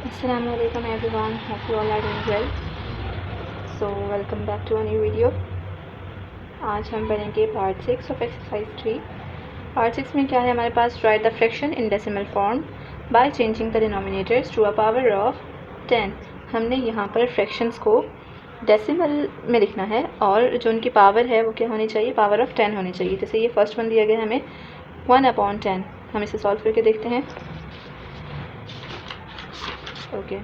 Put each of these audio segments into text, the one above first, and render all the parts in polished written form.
Assalamu alaikum everyone, hope you all are doing well. So welcome back to a new video. आज हम पढ़ेंगे part 6 of exercise 3. Part 6 में क्या है हमारे पास, write the fraction in decimal form by changing the denominators to a power of 10. हमने यहाँ पर फ्रैक्शंस को डेसिमल में लिखना है और जो उनकी पावर है वो क्या होनी चाहिए, पावर ऑफ 10 होनी चाहिए. जैसे ये फर्स्ट वन दिया गया हमें 1/10. हम इसे सॉल्व करके देखते हैं. ओके,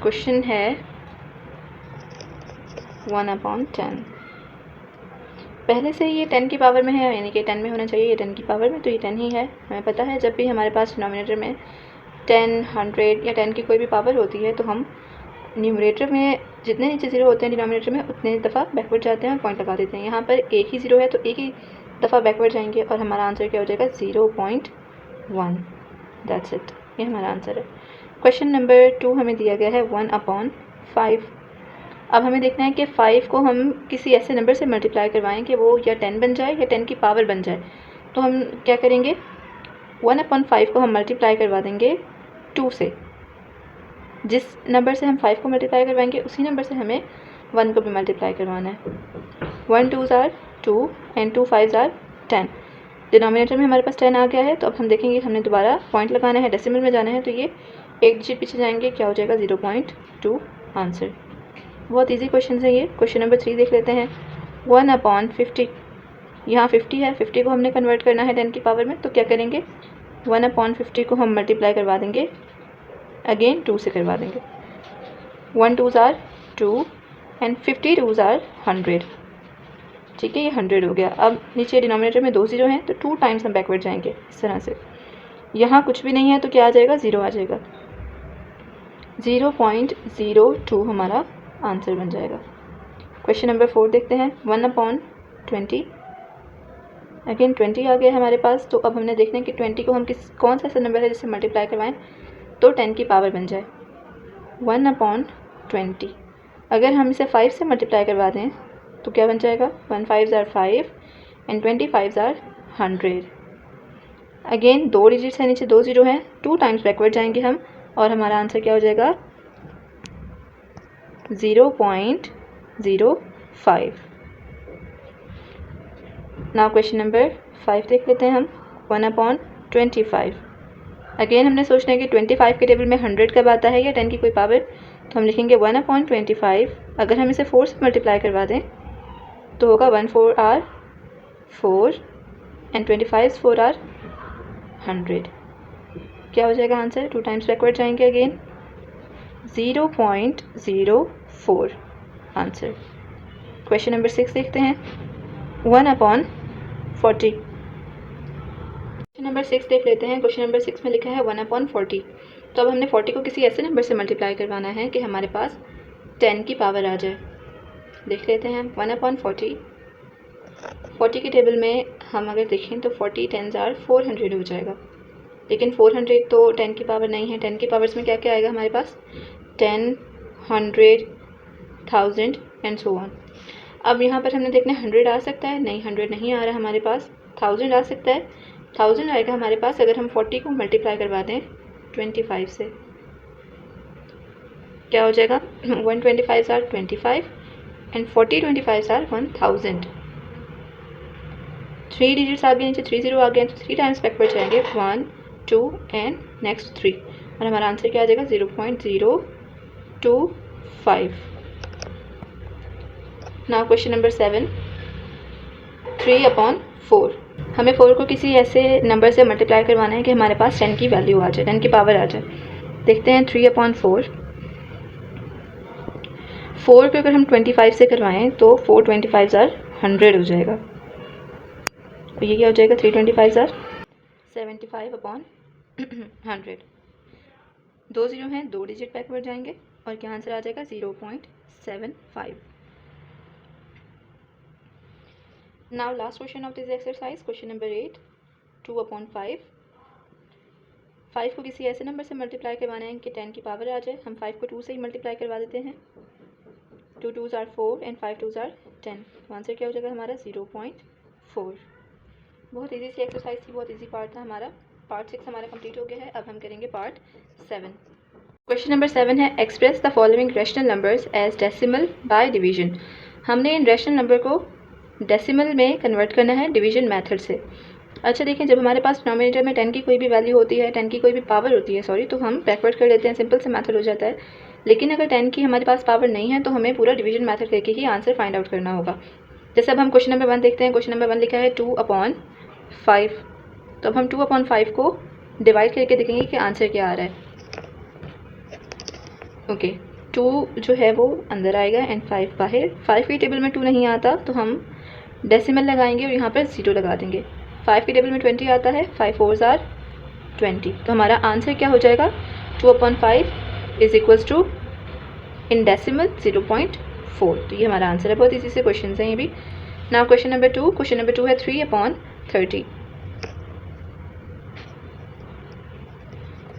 क्वेश्चन है 1/10. पहले से ये 10 की पावर में है, यानी कि 10 में होना चाहिए. ये 10 की पावर में, तो ये 10 ही है. हमें पता है जब भी हमारे पास डिनोमिनेटर में 10, 100 या 10 की कोई भी पावर होती है तो हम न्यूमरेटर में जितने नीचे ज़ीरो होते हैं डिनोमिनेटर में उतने दफ़ा बैकवर्ड जाते हैं और पॉइंट लगा देते हैं. यहाँ पर एक ही ज़ीरो है तो एक ही दफ़ा बैकवर्ड जाएंगे और हमारा आंसर क्या हो जाएगा, 0.1. दैट्स इट, ये हमारा आंसर है. क्वेश्चन नंबर 2 हमें दिया गया है 1/5. अब हमें देखना है कि 5 को हम किसी ऐसे नंबर से मल्टीप्लाई करवाएं कि वो या 10 बन जाए या 10 की पावर बन जाए. तो हम क्या करेंगे, 1/5 को हम मल्टीप्लाई करवा देंगे 2 से. जिस नंबर से हम 5 को मल्टीप्लाई करवाएंगे उसी नंबर से हमें 1 को भी मल्टीप्लाई करवाना है. 1 2s are 2 and 2 5s are 10. Denominator में हमारे पास 10 आ गया है. तो अब हम देखेंगे हमने दोबारा पॉइंट लगाना है, डेसिमल में जाना है. तो ये एक डिजिट पीछे जाएंगे, क्या हो जाएगा, 0.2 आंसर. बहुत इजी क्वेश्चन है ये. क्वेश्चन नंबर 3 देख लेते हैं. 1/50. यहाँ 50 है, 50 को हमने कन्वर्ट करना है 10 की पावर में. तो क्या करेंगे, 1/50 को हम मल्टीप्लाई करवा देंगे, अगेन 2 से करवा देंगे. 1 2s are 2 and 50 2s are 100. ठीक है, ये 100 हो गया. अब नीचे डिनोमिनेटर में 2 ज़ीरो हैं तो 2 टाइम्स हम बैकवर्ड जाएंगे इस तरह से. यहाँ कुछ भी नहीं है तो क्या आ जाएगा, 0 आ जाएगा. 0.02 हमारा आंसर बन जाएगा. क्वेश्चन नंबर 4 देखते हैं. 1/20. अगेन 20 आ गया हमारे पास. तो अब हमने देखना है कि 20 को हम कौन सा ऐसा नंबर है जिससे मल्टीप्लाई करवाएं तो 10 की पावर बन जाए. 1/20. अगर हम इसे 5 से मल्टीप्लाई करवा दें तो क्या बन जाएगा, 1 5s are 5 and 25s are 100. Again 2 digits है, नीचे 2 ज़ीरो हैं, 2 टाइम्स बैकवर्ड जाएंगे हम और हमारा आंसर क्या हो जाएगा, 0.05. नाउ क्वेश्चन नंबर 5 देख लेते हैं हम. 1/25. अगेन हमने सोचना है कि 25 के टेबल में 100 कब आता है या 10 की कोई पावर. तो हम लिखेंगे 1/25. अगर हम इसे 4 से मल्टीप्लाई करवा दें तो होगा 1 4 r 4 एंड 25 4 r 100. क्या हो जाएगा आंसर, 2 टाइम्स बैकवर्ड जाएंगे, अगेन 0.04 आंसर. क्वेश्चन नंबर 6 देखते हैं. 1/40. क्वेश्चन नंबर 6 देख लेते हैं. क्वेश्चन नंबर 6 में लिखा है 1/40. तो अब हमने 40 को किसी ऐसे नंबर से मल्टीप्लाई करवाना है कि हमारे पास 10 की पावर आ जाए. देख लेते हैं. 1/40. 40 के टेबल में हम अगर देखें तो 40 10s are 400 हो जाएगा. लेकिन 400 तो 10 की पावर नहीं है. 10 की पावर्स में क्या क्या आएगा हमारे पास, 10 100 1000 एंड सो ऑन. अब यहाँ पर हमने देखना है 100 आ सकता है, नहीं 100 नहीं आ रहा हमारे पास. 1000 आ सकता है, 1000 आएगा हमारे पास अगर हम 40 को मल्टीप्लाई करवा दें 25 से. क्या हो जाएगा, 125s are 25 and 40 25s are 1000. 3 digits आ गए, नीचे 3 ज़ीरो आ गए तो 3 टाइम्स बैकवर्ड जाएंगे, 1 2 एंड नेक्स्ट 3 और हमारा आंसर क्या आ जाएगा, 0.025. Now question number 7. 3/4. हमें 4 को किसी ऐसे नंबर से मल्टीप्लाई करवाना है कि हमारे पास 10 की वैल्यू आ जाए, 10 की पावर आ जाए. देखते हैं. 3/4. 4 को अगर हम 25 से करवाएं तो 4 25s are 100 हो जाएगा. तो ये क्या हो जाएगा, 325s are 75/100. 2 ज़ीरो हैं, 2 डिजिट बैकवर्ड जाएंगे और क्या आंसर आ जाएगा, 0.75. Now last question of this exercise. Question number 8. 2/5. 5 को किसी ऐसे नंबर से मल्टीप्लाई करवाना है कि 10 की पावर आ जाए. हम 5 को 2 से ही मल्टीप्लाई करवा देते हैं. 2 2s are 4 and 5 2s are 10. तो आंसर क्या हो जाएगा हमारा, 0.4. बहुत इजी सी एक्सरसाइज थी, बहुत इजी पार्ट था हमारा. पार्ट 6 हमारा कंप्लीट हो गया है। अब हम करेंगे पार्ट 7। क्वेश्चन नंबर 7 है express the following rational numbers as decimal by division. हमने इन रैशनल नंबर को डेसिमल में कन्वर्ट करना है डिवीजन मेथड से। अच्छा देखें, जब हमारे पास डिनोमिनेटर में 10 की कोई भी वैल्यू होती है, 10 की कोई भी पावर होती है सॉरी, तो हम बैकवर्ड कर लेते हैं, सिंपल से मेथड हो जाता है। लेकिन अगर 10 की हमारे पास पावर नहीं है तो हमें पूरा डिवीजन मेथड करके ही आंसर फाइंड आउट करना होगा। जैसे अब हम क्वेश्चन नंबर 1 देखते हैं। क्वेश्चन नंबर 1 लिखा है 2/5। तो अब हम 2/5 को डिवाइड करके देखेंगे कि आंसर क्या आ रहा है। ओके, 2 जो है वो अंदर आएगा एंड 5 बाहर। 5 की टेबल में 2 नहीं आता तो हम डेसिमल लगाएंगे और यहाँ पर 0 लगा देंगे। 5 की टेबल में 20 आता है, 5 4s are 20। तो हमारा आंसर क्या हो जाएगा, 2/5 is equals to in decimal 0.4। तो ये हमारा आंसर है। बहुत इजी से क्वेश्चन हैं ये भी। Now question number 2। Question number 2 है 3/30।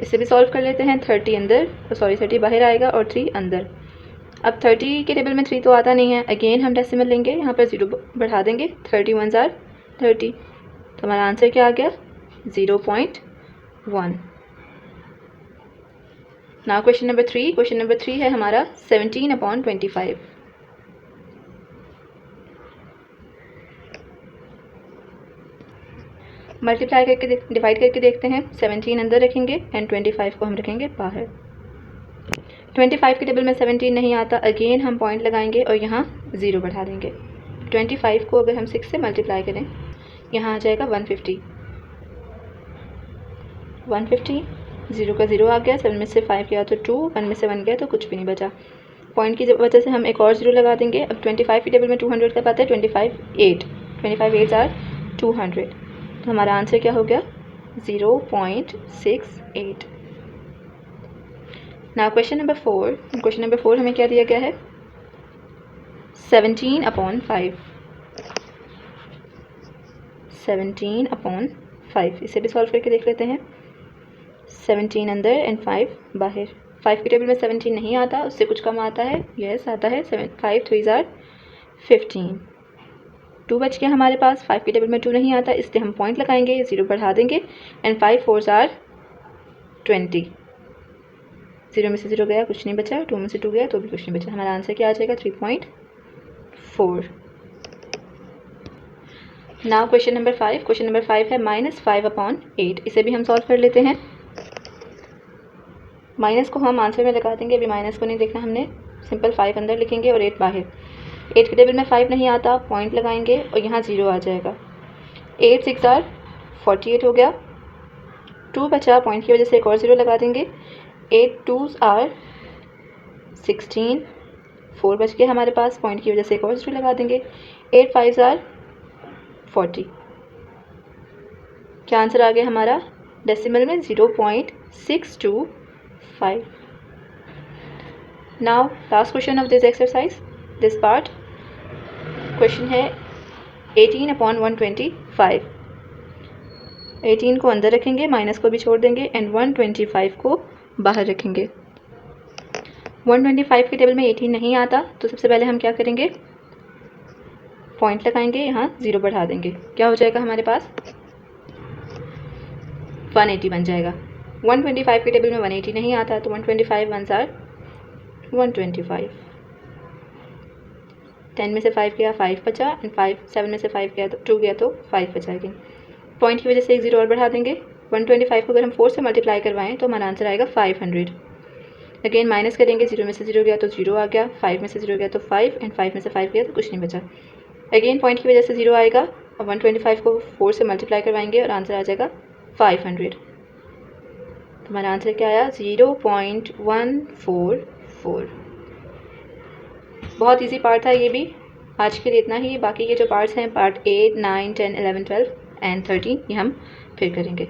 इसे भी सॉल्व कर लेते हैं। 30 अंदर, सॉरी 30 बाहर आएगा और 3 अंदर। अब 30 के टेबल में 3 तो आता नहीं है, अगेन हम डेसिमल लेंगे, यहाँ पर 0 बढ़ा देंगे। 31s are 30। तो हमारा आंसर क्या आ गया, 0.1। Now question number 3। Question number 3 है हमारा 17/25। मल्टीप्लाई करके डिवाइड करके देखते हैं। 17 अंदर रखेंगे एंड 25 को हम रखेंगे बाहर। 25 के टेबल में 17 नहीं आता, अगेन हम पॉइंट लगाएंगे और यहाँ 0 बढ़ा देंगे। 25 को अगर हम 6 से मल्टीप्लाई करें, यहाँ आ जाएगा 150। 0 का 0 आ गया, 7 में से 5 गया तो 2, 1 में से 1 गया तो कुछ भी नहीं बचा। पॉइंट की वजह से हम एक और 0 लगा देंगे। अब 25 की टेबल में 200 का आता है, 25 8 are 200। तो हमारा आंसर क्या हो गया, 0.68। Now question number 4। Question number 4 हमें क्या दिया गया है, 17/5। 17/5 इसे भी सॉल्व करके देख लेते हैं। 17 अंदर एंड 5 बाहर। 5 की टेबल में 17 नहीं आता, उससे कुछ कम आता है, यस आता है। 5 3s are 15। 2 बच गया हमारे पास। 5 की टेबल में 2 नहीं आता, इसलिए हम पॉइंट लगाएंगे, 0 बढ़ा देंगे एंड 5 4s are 20। 0 में से 0 गया, कुछ नहीं बचा। 2 में से 2 गया तो भी कुछ नहीं बचा। हमारा आंसर क्या आ जाएगा, 3.4। Now question number 5। Question number 5 है -5/8। इसे भी हम सॉल्व कर लेते हैं। माइनस को हम आंसर में लगा देंगे, अभी माइनस को नहीं देखना हमने, सिंपल 5 अंदर लिखेंगे और 8 बाहर। 8 के टेबल में 5 नहीं आता, पॉइंट लगाएंगे और यहाँ 0 आ जाएगा। 8 6 are 48 हो गया। 2 बचा, पॉइंट की वजह से एक और 0 लगा देंगे। 8 2s are 16। 4 बच गया हमारे पास, पॉइंट की वजह से एक और 0 लगा देंगे। 8 5s are 40। क्या आंसर आ गया हमारा, डेसिमल में 0.625। Now last question of this exercise, this part. Question है 18/125। 18 को अंदर रखेंगे, माइनस को भी छोड़ देंगे एंड 125 को बाहर रखेंगे। 125 के टेबल में 18 नहीं आता, तो सबसे पहले हम क्या करेंगे, पॉइंट लगाएंगे, यहाँ 0 बढ़ा देंगे। क्या हो जाएगा हमारे पास, 180 बन जाएगा। 125 के टेबल में 180 नहीं आता, तो 125 1s are 125। 10 में से 5 गया, 5 बचा एंड 7 में से 5 गया तो 2 गया तो 5 बचा। अगेन पॉइंट की वजह से एक 0 और बढ़ा देंगे। 125 को अगर हम 4 से मल्टीप्लाई करवाएं तो हमारा आंसर आएगा 500। अगेन माइनस करेंगे, 0 में से 0 गया तो 0 आ गया, 5 में से 0 गया तो 5 एंड 5 में से 5 गया तो कुछ नहीं बचा। अगेन पॉइंट की वजह से 0 आएगा और 125 को 4 से मल्टीप्लाई करवाएंगे और आंसर आ जाएगा 500। हमारा आंसर क्या आया, 0.144। बहुत इजी पार्ट था ये भी। आज के लिए इतना ही। बाकी के जो पार्ट्स हैं, पार्ट 8 9 10 11 12 एंड 13, ये हम फिर करेंगे।